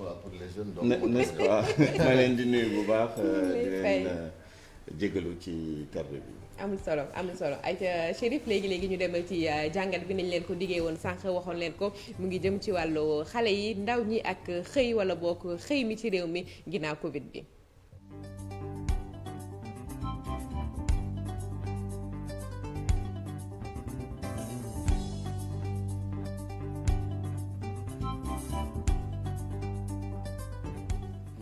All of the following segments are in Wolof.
d'emploi pour les jeunes. Donc n'est-ce pas ma leen di nuyu bu baax di leen jégalu ci tarde bi. amul solo ay Chérif léegi ñu dem ci jàngat bi nañ leen ko diggee woon sànq waxoon leen ko mu ngi jëm ci wàllu xale yi ndaw ñi ak xëy wala bokk xëy mi ci réew mi ginnaaw Covid bi.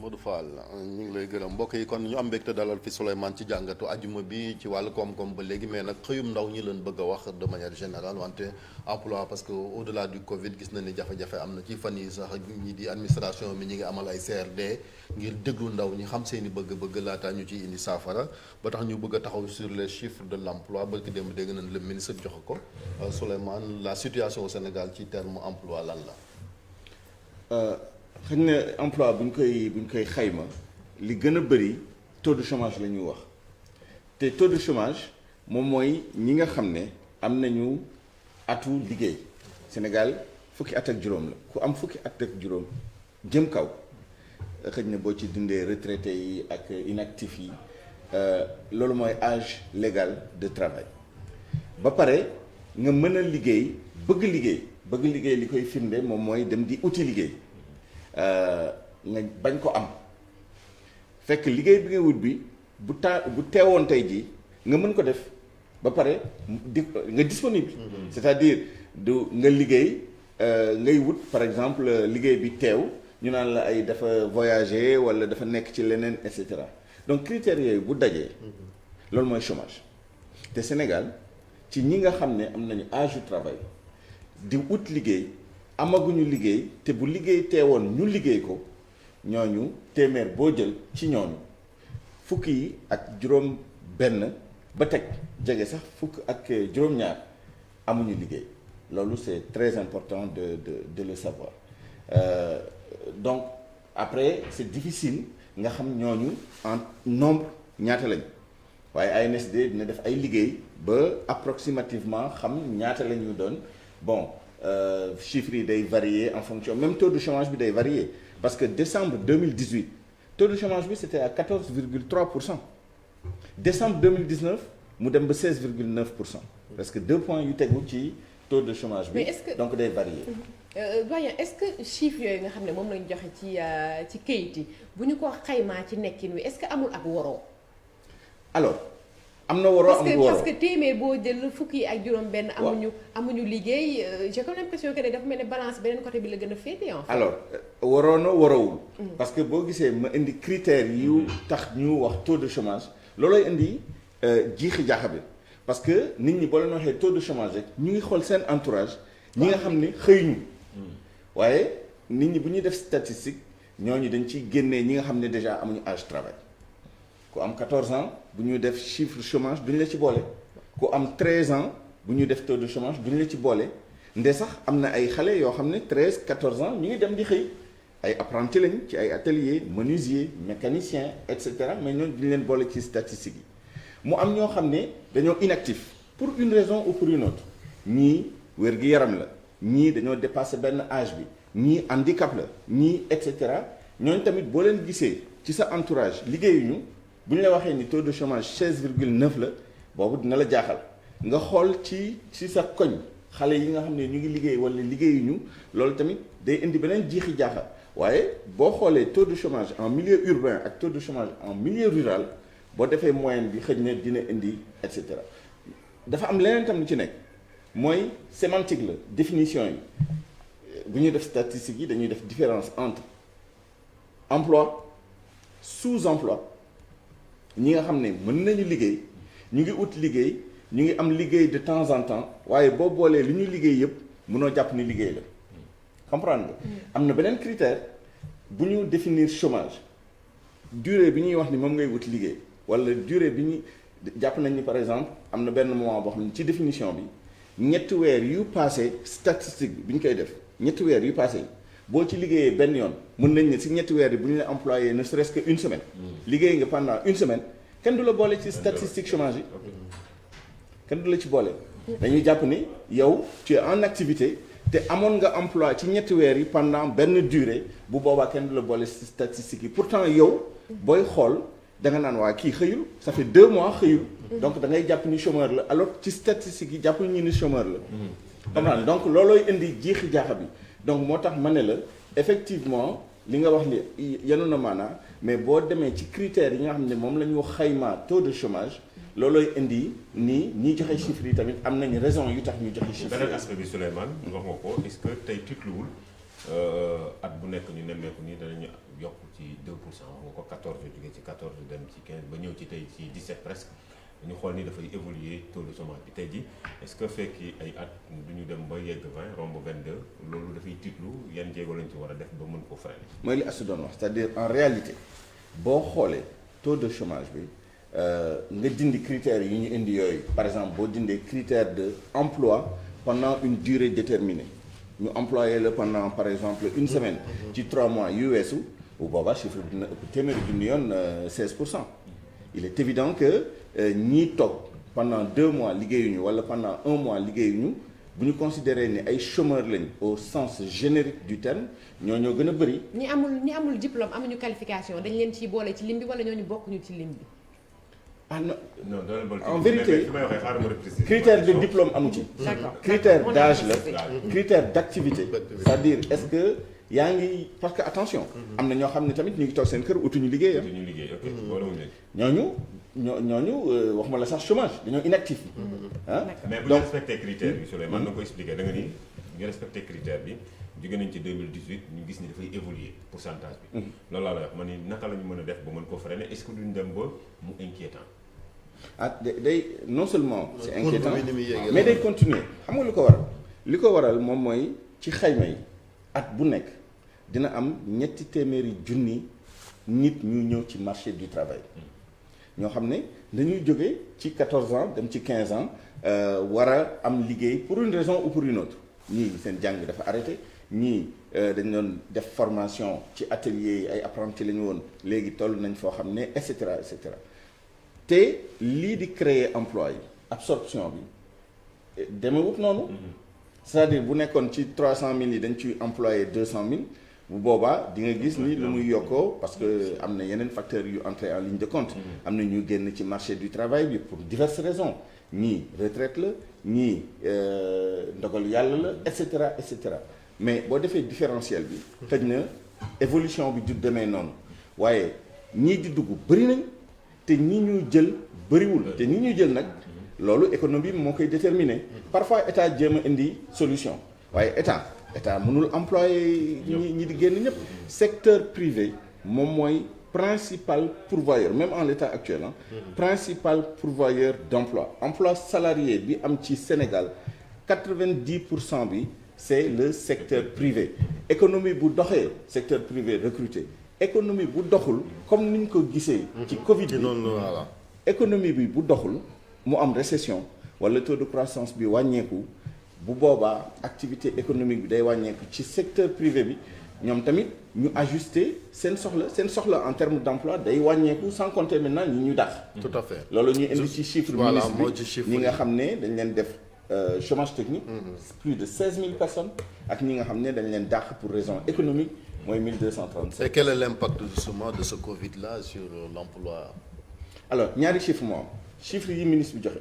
Modou Fall ñu ngi lay gërëm mbokk yi kon ñu am mbégte dalal fi Souleymane ci jàngatu ajuma bi ci wàllu koom-koom ba léegi mais nag xëyum ndaw ñi leen bëgg a wax de manière générale wante emploi parce que au delà du Covid gis na ni jafe-jafe am na ci fan yi sax ñi di administration mi ñi ngi amal ay CRD ngir déglu ndaw ñi xam seen i bëgg-bëgg laataa ñu ciy indi saafara ba tax ñu bëgg a taxaw sur les chiffres de l'emploi ba ki dem dégg nañ le ministre joxe ko Souleymane la situation au Sénégal ci terme emploi lan la. xëy na emploi bu ñu koy xayma li gën a bëri taux de chômage la ñuy wax te taux de chômage moom mooy ñi nga xam ne am nañu atu liggéey Sénégal fukki at ak juróom la ku am fukki at ak juróom jëm kaw xëy na boo ci dundee retraité yi ak inactif yi loolu mooy âge légal de travail ba pare nga mën a liggéey bëgg liggéey li koy firnde moom mooy dem di uti liggéey nga bañ ko am fekk liggéey bi nga wut bi bu teewoon tey jii nga mën ko def ba pare nga disponible. C'est-à-dire du nga liggéey ngay wut par exemple liggéey bi teew ñu naan la ay dafa voyager wala dafa nekk ci leneen et cetera donc critères yooyu bu dajee loolu mooy chômage te Sénégal ci ñi nga xam ne am nañu âge du travail di wut liggéey. amaguñu liggéey te bu liggéey teewoon ñu liggéey ko ñooñu téeméer boo jël ci ñooñu fukk yi ak juróom benn ba teg jege sax fukk ak juróom-ñaar amuñu liggéey loolu c'est très important de le savoir donc après c'est difficile nga xam ñooñu en nombre ñaata lañ waaye ANSD dina def ay liggéey ba approximativement xam ñaata la ñu doon bon chiffres yi day varier en fonction même taux de chômage bi day varier parce que décembre 2018 taux de chômage bi c'était à 14,3%. Décembre 2019 mu dem ba 16,9%. parce que 2 points yu tegu ci taux de chômage bi. donc day varier. doyen est-ce que chiffres yooyu nga xam ne moom lañu joxe ci kayit yi bu ñu ko xaymaa ci nekkin wi est-ce que amul ak waroo. alors. am na waroo amul waroo parce que téeméer boo jël fukki ak juróom-benn. amuñu liggéey j'ai comme l'impression que dafa mel ne balance beneen côté bi la gën a féete en fait. alors waroo na waroowul. parce que boo gisee ma indi critères yu tax ñu wax taux de chômage loolooy indi jiixi jaaxa bi parce que nit ñi boo leen waxee taux de chômage rek ñu ngi xool seen entourage ñi nga xam ne xëyuñu waaye nit ñi bu ñuy def statistique ñooñu dañ ciy génnee ñi nga xam ne déjà amuñu âge travail. ku am 14 ans bu ñu def chiffre chômage duñu la ci boole ku am 13 ans bu ñu def taux de chômage duñu la ci boole nde sax am na ay xale yoo xam ne 13 14 ans ñu ngi dem di xëy ay apprenti lañ ci ay atelier menuisier mécanicien et cetera mais ñooñu duñu leen boole ci statistiques yi mu am ñoo xam ne dañoo inactif pour une raison ou pour une autre ñii wér-gi-yaram la ñii dañoo dépassé benn âge bi ñii handicap la ñii et cetera ñooñu tamit boo leen gisee ci sa entourage liggéeyuñu bu ñu la waxee ni taux de chômage 16,9 la boobu dina la jaaxal nga xool ci sa koñ xale yi nga xam ne ñu ngi liggéey wala liggéeyuñu loolu tamit day indi beneen jiixi jaaxal waaye boo xoolee taux de chômage en milieu urbain ak taux de chômage en milieu rural boo defee moyenne bi xëj na dina indi et cetera dafa am leneen tam lu ci nekk mooy sémantique la définition yi bu ñuy def statistiques yi dañuy def différence entre emploi sous-emploi ñi nga xam ne mën nañu liggéey ñu ngi ut liggéey ñu ngi am liggéey de temps en temps waaye boo boolee li ñu liggéey yëpp mënoo jàpp ni liggéey la comprendre nga. am na beneen critère bu ñu définir chômage durée bi ñuy wax ni moom ngay wut liggéey wala durée bi ñu jàpp nañ ni par exemple am na benn moment boo xam ne ci définition bi ñetti weer yu passé statistique bi ñu koy def ñetti weer yu passé boo ci liggéeyee benn yoon mën nañ ne si ñetti weer yi bu ñu la employé ne serait-ce que une semaine. liggéey nga pendant une semaine kenn du la boole ci statistique chômage yi kenn du la ci boole. dañuy jàpp ni yow tu es en activité te amoon nga emploi ci ñetti weer yi pendant benn durée bu boobaa kenn du la boole ci statistiques yi pourtant yow booy xool da nga naan waa kii xëyul ça fait 2 mois xëyul donc da ngay jàpp ni chômeur la alors ci statistiques yi jàpp ñu ni chômeur la comprendre donc loolooy indi jiixi jaaxa bi donc moo tax ma ne la effectivement li nga wax ni yanu na maanaa mais boo demee ci critères yi nga xam ne moom la ñu xaymaa taux de chômage loolooy indi nii ñiy joxe chiffres yi tamit am nañu raison yu tax ñu joxe chiffres yi. beneen aspect bi Souleymane wax nga ko est-ce que tey tiitluwul at bu nekk ñu nemmeeku ni danañu yokk ci 2% wax nga ko 14 jóge ci 14 dem ci 15 ba ñëw ci tey ci 17 presque ñu xool ni dafay évoluer taux de chômage bi tey ji est-ce que fekki ay at du ñu dem ba yegg 20 romb 22 loolu dafay tiitlu yan jéego lañ ci war a def ba mën ko freiner. mooy li Astou doon wax c'est-à-dire en réalité boo xoolee taux de chômage bi nga dindi critères yi ñu indi yooyu par exemple boo dindee critère de emploi pendant une durée déterminée ñu employé la pendant par exemple une semaine ci 3 mois yu weesu bu boobaa chiffre bi dina ëpp téeméeri junni yoon 16%. il est évident que ñii toog pendant 2 mois liggéeyuñu wala pendant 1 mois liggéeyuñu bu ñu considérer ni ay chômeurs lañ au sens générique du terme ñoo gën a bëri. ñi amul diplôme amuñu qualification dañ leen ciy boole ci lim bi wala ñooñu bokkuñu ci lim bi. ah non non en vérité critère de diplôme amu ci. critère d'âge la critère d'activité. c'est-à-dire est-ce que yaa ngi parce que attention. am na ñoo xam ne tamit ñu ngi toog seen kër utuñu liggéeyam. utuñu liggéey ok boolewuñu leen. ñooñu waxuma la sax chômage dañoo inactif. ah mais bu ñu respecté critère bi Souleymane na ko expliqué da nga ni ñu respecté critère bi jóge nañ ci 2018 ñu gis ni dafay évoluer pourcentage bi. loolu laa lay wax ma ni naka la ñu mën a def ba mën ko freiner est-ce que duñ dem ba mu inquiétant. ah day non seulement c'est inquiétant mais day continuer xam nga li ko waral moom mooy ci xayma yi at bu nekk dina am 200,000 nit ñu ñëw ci marché du travail ñoo xam ne dañuy jóge ci 14 ans dem ci 15 ans war a am liggéey pour une raison ou pour une autre ñii seen jàng dafa arrêté ñii dañ doon def formation ci atelier yi ay apprentis la ñu woon léegi toll nañ foo xam ne et cetera et cetera te lii di créer emploi yi absorption bi demewut noonu c'est-à-dire bu nekkoon ci 300,000 yi dañ ciy employé 200,000 bu boobaa di nga gis ni lu muy yokkoo parce que am na yeneen facteurs yu entré en ligne de compte am na ñu génn ci marché du travail bi pour diverses raisons ñii retraite la ñii ndogal yàlla la et cetera et cetera mais boo defee différentiel bi xëj na évolution bi du demee noonu waaye ñii di dugg bëri nañ te ñi ñu jël bëriwul te ñi ñuy jël nag loolu économie bi moo koy déterminer parfois état jéem a indi solution waaye état mënul employé ñi di génn ñëpp secteur privé moom mooy principal pourvoyeur même en l'état actuel principal pourvoyeur emploi salarié bi am ci Sénégal 90% bi c'est le secteur privé économie bu doxee secteur privé recruté économie bu doxul comme ni ñu ko gisee ci Covid bi économie bi bu doxul mu am récession wala taux de croissance bi wàññeeku bu boobaa activité économique bi day wàññeeku ci secteur privé bi ñoom tamit ñu ajuster seen soxla en termes d'emploi day wàññeeku sans compter maintenant ñi ñu dàq. tout à fait loolu ñuy indi ci chiffre ministre bi ñi nga xam ne dañ leen def chômage technique. plus de 16,000 personnes ak ñi nga xam ne dañ leen dàq pour raison économique mooy 1237. et quel est l'impact justement de ce Covid-là sur l'emploi? alors ñaari chiffre moo am chiffres yi ministre bi joxe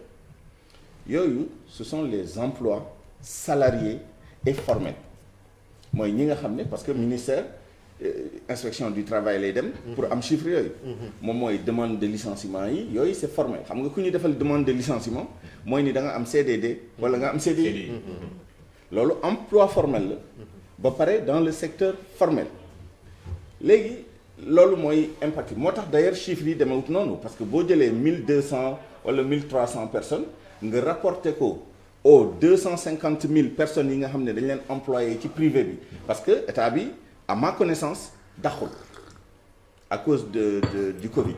yooyu ce sont les emplois salariés et formels mooy ñi nga xam ne parce que ministère inspection du travail lay dem pour am chiffre yooyu moom mooy demande de licenciement yi yooyu c'est formel xam nga ku ñu defal demande de licenciement mooy ni da nga am CDD wala nga am CDI loolu emploi formel la ba pare dans le secteur formel léegi loolu mooy impact moo tax d'ailleurs chiffres yi demewut noonu parce que boo jëlee 1200 wala 1300 personnes nga rapporté ko aux 250,000 personnes yi nga xam ne dañ leen employé ci privé bi parce que état bi à ma connaissance daxul à cause du Covid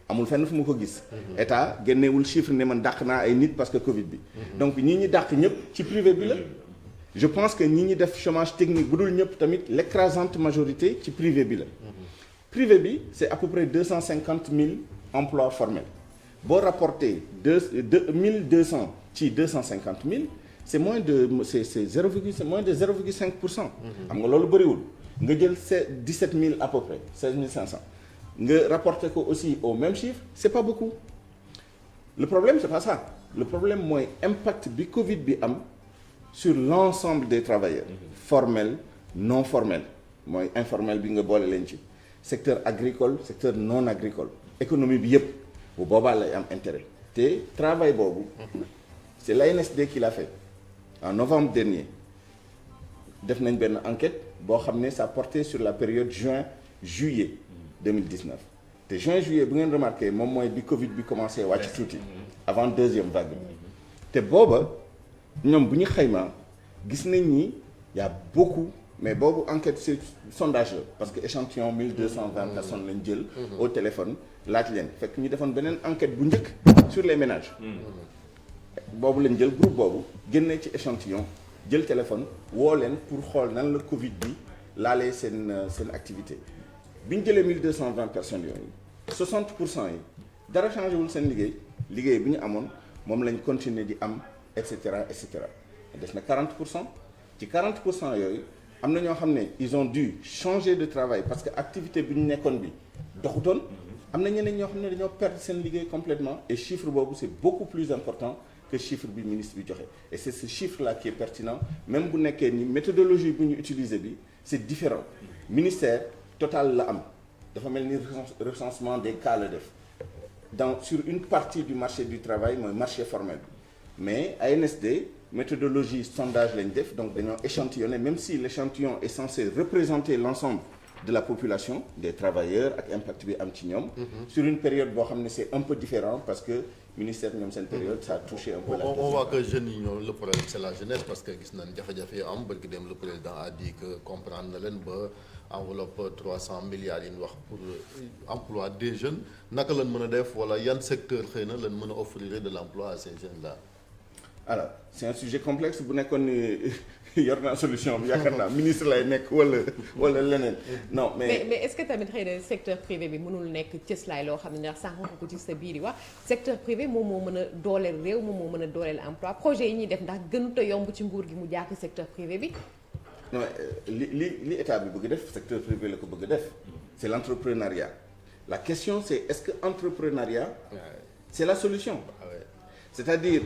amul fenn fu mu ko gis état génnewul chiffre ne man dàq naa ay nit parce que Covid bi donc ñi dàq ñëpp ci privé bi la je pense que ñi def chômage technique bu dul ñëpp tamit l'écrasante majorité ci privé bi la privé bi c'est à peu près 250,000 emplois formels boo rapporté 1200 ci 250,000 c'est moins de c'est moins de 0,5%. xam nga loolu bëriwul nga jël 17 000 à peu près 16 500 nga rapporté ko aussi au même chiffre c'est pas beaucoup. Le problème c'est pas ça le problème mooy impact bi Covid bi am sur l'ensemble des travailleurs formels non formels mooy informel bi nga boole leen ci secteur agricole secteur non agricole économie bi yépp bu boobaa lay am intérêt te travail boobu c'est l'ANSD qui l'a fait en novembre dernier def nañ benn enquête boo xam ne ça portait sur la période juin-juillet 2019 te juin-juillet bu ngeen remarqué moom mooy bi Covid bi commencé wàcc tuuti avant deuxième vague te booba ñoom bu ñu xaymaa gis nañ ni y a beaucoup mais boobu enquête c'est sondage la parce que échantillon 1220 personnes lañ jël au téléphone laaj leen fekk ñu defoon beneen enquête bu njëkk sur les ménages boobu lañ jël groupe boobu génnee ci échantillon jël téléphone woo leen pour xool nan la Covid bi laalee seen activité bi ñu jëlee 1220 personnes yooyu 60% yi dara changé wul seen liggéey bi ñu amoon moom lañ continuer di am et cetera et cetera des na 40% ci 40% yooyu am na ñoo xam ne ils ont dû changer de travail parce que activité bi ñu nekkoon bi doxutoon am na ñeneen ñoo xam ne dañoo perdre seen liggéey complètement et chiffre boobu c'est beaucoup plus important que chiffre bi ministre bi joxe et c'est ce chiffre là qui est pertinent même bu nekkee ni méthodologie bu ñu utiliser bi c'est différent ministère total la am dafa mel ni recensement des cas la def sur une partie du marché du travail mooy marché formel mais ANSD méthodologie sondage lañ def donc dañoo échantillonner même si l'échantillon est censé représenter l'ensemble de la population des travailleurs ak impact bi am ci ñoom sur une période boo xam ne c'est un peu différent parce que ministère ñoom seen période ça a touché un peu la on voit que jeunes yi ñoo le problème c'est la jeunesse parce que gis nañ jafe-jafe yi am bërki dem le président a dit que comprendre na leen ba enveloppe 300 milliards yi ñu wax pour emploi des jeunes naka lañ mën a def wala yan secteur xëy na lañ mën a offrir de l'emploi à ces jeunes là. alors c'est un sujet complexe bu nekkoon ni yor naa solution bi yaakaar naa ministre lay nekk wala leneen non mais est-ce que tamit xëy na secteur privé bi mënul nekk cëslaay loo xam ne ndax sànq ko ci sa biir yi wax secteur privé moom moo mën a dooleel réew moom moo mën a dooleel emploi projet yi ñuy def ndax gënut a yomb ci nguur gi mu jàpp secteur privé bi. non li état bi bëgg def secteur privé la ko bëgg def c'est l'entrepreneuriat la question c'est est-ce que entrepreneuriat c'est la solution c'est-à-dire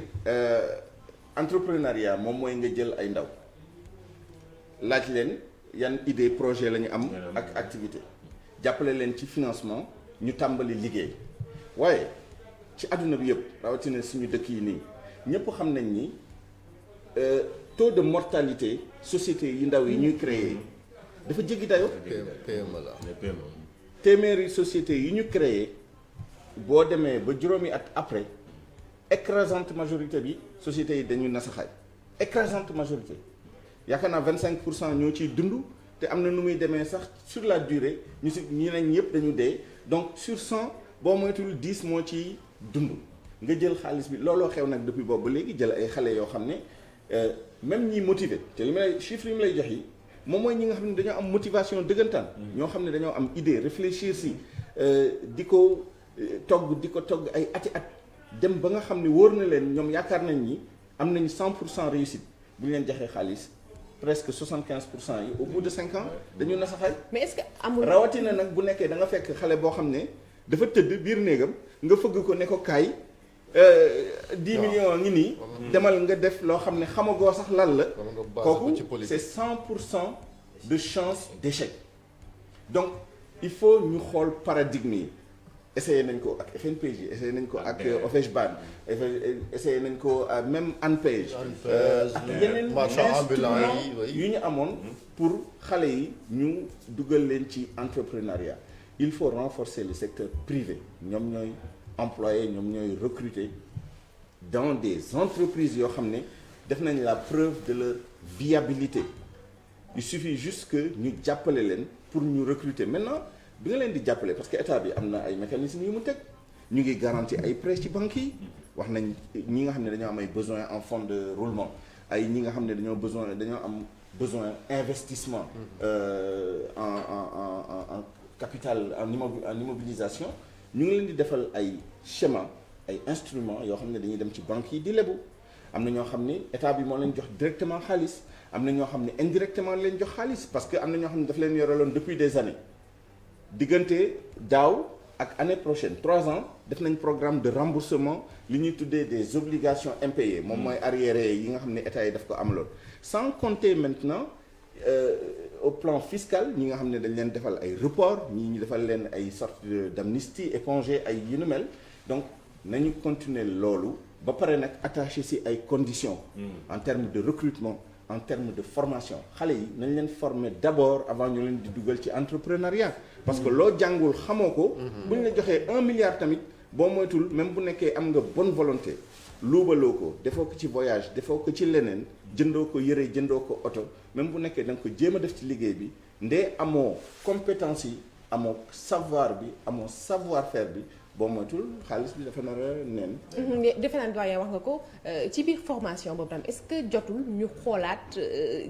entrepreneuriat moom mooy nga jël ay ndaw laaj leen yan idée projet la ñu am ak activité jàppale leen ci financement ñu tàmbali liggéey waaye ci àdduna bi yëpp rawatina suñu dëkk yi nii ñëpp xam nañ ni taux de mortalité société yi ndaw yi ñuy créer dafa jéggi dayo PME la téeméeri société yi ñu créer boo demee ba juróomi at après écrasante majorité bi sociétés yi dañu nasaxaay écrasante majorité yaakaar naa 25% ñoo ciy dund te am na nu muy demee sax sur la durée ñu nañ yëpp dañu dee donc sur 100 boo moytul 10 moo ciy dund nga jël xaalis bi looloo xew nag depuis boobu ba léegi jël ay xale yoo xam ne même ñi motivé te li may chiffre yi mu lay jox yi moom mooy ñi nga xam ne dañoo am motivation dëggantaan ñoo xam ne dañoo am idée réfléchir si di ko togg ay ati at dem ba nga xam ne wóor na leen ñoom yaakaar nañ ni am nañu 100% réussite bu ñu leen joxee xaalis presque 75% yi au bout de 5 ans dañu nasaxaay. mais est-ce que amul rawatina nag bu nekkee da nga fekk xale boo xam ne dafa tëdd biir néegam nga fëgg ko ne ko kaay 10 millions ngi nii. demal nga def loo xam ne xamagoo sax lan la. kooku c'est 100% de chance d'échec donc il faut ñu xool paradigme yi. essayé nañ ko ak FNPJ essayé nañ ko ak OFEJBAN essayé nañ ko même ANPEJ ak yeneen instruments yu ñu amoon pour xale yi ñu dugal leen ci entrepreneuriat il faut renforcer le secteur privé ñoom ñooy employer ñoom ñooy recruter dans des entreprises yoo xam ne def nañ la preuve de leur viabilité il suffit juste que ñu jàppale leen pour ñu recruter maintenant bi nga leen di jàppale parce que état bi am na ay mécanismes yu mu teg ñu ngi garantir ay prêts ci banques yi wax nañ ñi nga xam ne dañoo am ay besoins en fonds de roulement ay ñi nga xam ne dañoo am besoin investissement en capital en immobilisation ñu ngi leen di defal ay schéma ay instruments yoo xam ne dañuy dem ci banques yi di lebu am na ñoo xam ni état bi moo leen jox directement xaalis am na ñoo xam ne indirectement leen jox xaalis parce que am na ñoo xam ne daf leen yoreloon depuis des années diggante daaw ak année prochaine 3 ans def nañ programme de remboursement li ñuy tuddee des obligations impayées moom mooy arriérés yi nga xam ne état yi daf ko amaloon sans compter maintenant au plan fiscal ñi nga xam ne dañ leen defal ay report ñi ñu defal leen ay sorte d'amnistie épongée ay yu nu mel donc nañu continuer loolu ba pare nag attaché ci ay conditions en termes de recrutement en termes de formation xale yi nañ leen former d'abord avant ñu leen di dugal ci entrepreneuriat parce que loo jàngul xamoo ko bu ñu la joxee 1 milliard tamit boo moytul même bu nekkee am nga bonne volonté luubaloo ko defoo ko ci voyage defoo ko ci leneen jëndoo ko yëre jëndoo ko oto même bu nekkee da nga ko jéem a def ci liggéey bi ndee amoo compétence yi amoo savoir bi amoo savoir faire bi boo moytul xaalis bi dafa nar a neen. defe naa doyen wax nga ko ci biir formation boobu tam est-ce que jotul ñu xoolaat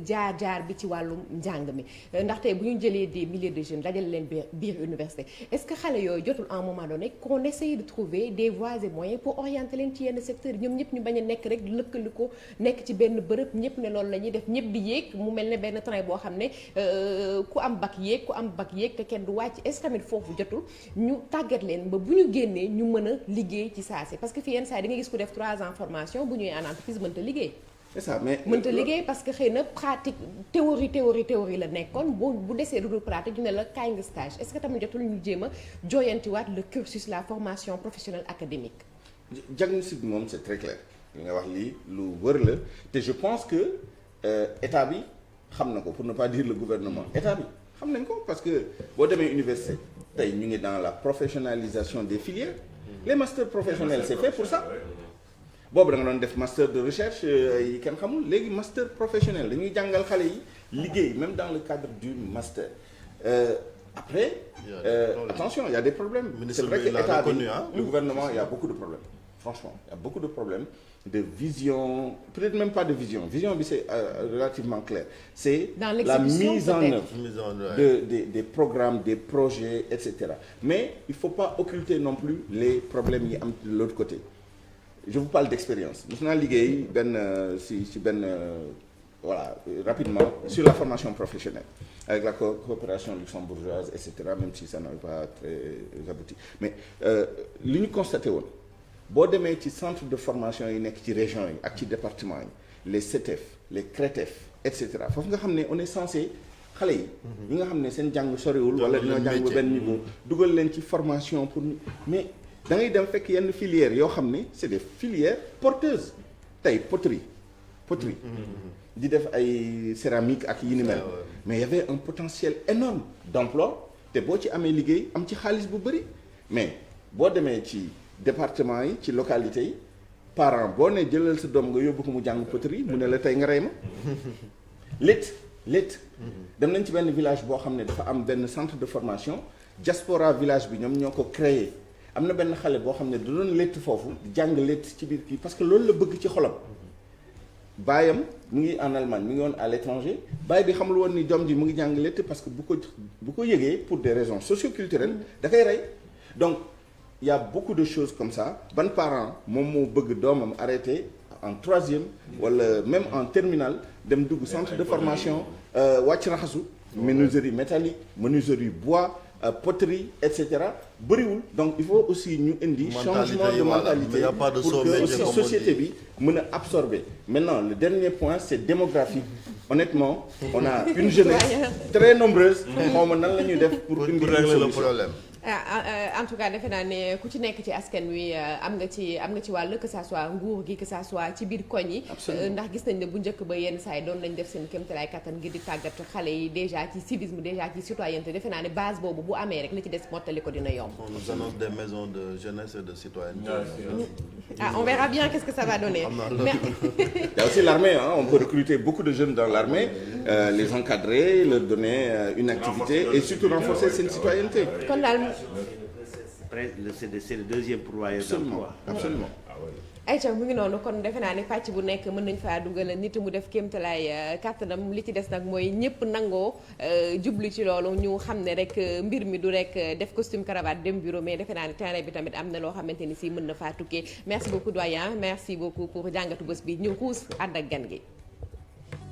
jaar bi ci wàllum njàng mi ndaxte bu ñu jëlee des milliers de jeunes dajale leen biir université est-ce que xale yooyu jotul à un moment donné qu'on essaye de trouver des voies et moyens pour orienter leen ci yenn secteurs yi ñoom ñëpp ñu bañ a nekk rek lëkkali ko nekk ci benn bërëb ñëpp ne loolu la ñuy def ñëpp di yéeg mu mel ne benn train boo xam ne ku am bac yéeg te kenn du wàcc est-ce que tamit foofu jotul ñu tàggat leen ba bu ñu génnee ñu mën a liggéey ci saa si parce que fi yenn saa yi da nga gis ku def 3 ans formation bu ñëwee en entreprise mënta liggéey. c'est ça mais mënta liggéey parce que xëy na pratique théorie la nekkoon bu desee lu dul pratique ñu ne la kaay nga stage est-ce que tamit jotul ñu jéem a jooyantiwaat le cursus la formation professionnelle académique. diagnostic bi moom c'est très clair li nga wax lii lu wër la te je pense que état bi xam na ko pour ne pas dire le gouvernement état bi xam nañ ko parce que boo demee université. tey ñu ngi dans la professionnalisation des filières les masters professionnels c'est fait pour ça boobu da nga doon def master de recherche yi kenn xamul léegi master professionnel dañuy jàngal xale yi liggéey même dans le cadre du master après attention il y a des problèmes c'est vrai que état bi le gouvernement il y a beaucoup de problèmes franchement il y a beaucoup de problèmes de vision peut-être même pas de vision bi c'est relativement clair c'est la mise en œuvre des programmes des projets etc mais il faut pas occulter non plus les problèmes yi am de l'autre côté je vous parle d'expérience mos naa liggéey ci benn voilà rapidement sur la formation professionnelle avec la coopération luxembourgeoise etc même si ça n'avait pas très abouti mais li ñu constaté woon boo demee ci centre de formation yi nekk ci région yi ak ci département yi les CETEF les CRETEF et cetera foofu nga xam ne on est censé xale yi ñi nga xam ne seen jàng soriwul wala dañoo jàng benn niveau dugal leen ci formation pour mais da ngay dem fekk yenn filières yoo xam ne c'est des filières porteuses tey poterie di def ay céramique ak yi ni mel mais il y avait un potentiel énorme d'emploi te boo ci amee liggéey am ci xaalis bu bëri mais boo demee ci département yi ci localité yi parent boo ne jëlal sa doom nga yóbbu ko mu jàng poterie mu ne la tey nga rey ma létt dem nañ ci benn village boo xam ne dafa am benn centre de formation diaspora village bi ñoom ñoo ko créé am na benn xale boo xam ne da doon létt foofu jàng létt ci biir kii parce que loolu la bëgg ci xolam baayam mu ngi en Allemagne mu ngi woon à l'étranger baay bi xamul woon ni doom ji mu ngi jàng létt parce que bu ko yëgee pour des raisons socio-culturelles da koy rey donc il y a beaucoup de choses comme ça ban parent moom moo bëgg doomam arrêter en 3e wala même en terminale dem dugg centre de formation wàcc raxasu menuiserie métallique menuiserie bois poterie et cetera bëriwul donc il faut aussi ñu indi changement de mentalité pour que aussi société bi mën a absorber maintenant le dernier point c'est démographique honnêtement on a une jeunesse très nombreuse xaw ma nan la ñuy def pour indi régler le problème. En tout cas defe naa ne ku ci nekk ci askan wi am nga ci wàll que ça soit nguur gi que ça soit ci biir koñ yi ndax gis nañ ne bu njëkk ba yenn saa yi doon nañ def seen kéemtalaay kattan ngir di tàggat xale yi déjà ci civisme déjà ci citoyenneté defe naa ne base boobu bu amee rek la ci des mottali ko dina yomb. On nous annonce des maisons de jeunesse et de citoyenneté. On verra bien qu'est-ce que ça va donner. Il y a aussi l'armée on peut recruter beaucoup de jeunes dans l'armée les encadrer leur donner une activité et surtout renforcer seen citoyenneté. kon daal c'est le deuxième pourvoyeur d'emploi. Absolument. ayca mu ngi noonu kon defe naa ne pàcc bu nekk mën nañ faa dugal nit mu def kéemtalaay kàttanam li ci des nag mooy ñëpp nangoo jublu ci loolu ñu xam ne rek mbir mi du rek def costume cravate dem bureau mais defe naa ne terrain bi tamit am na loo xamante ni si mën na faa tukkee merci beaucoup doyen merci beaucoup pour jàngatu bés bi ñu xuus ànd ak gan gi.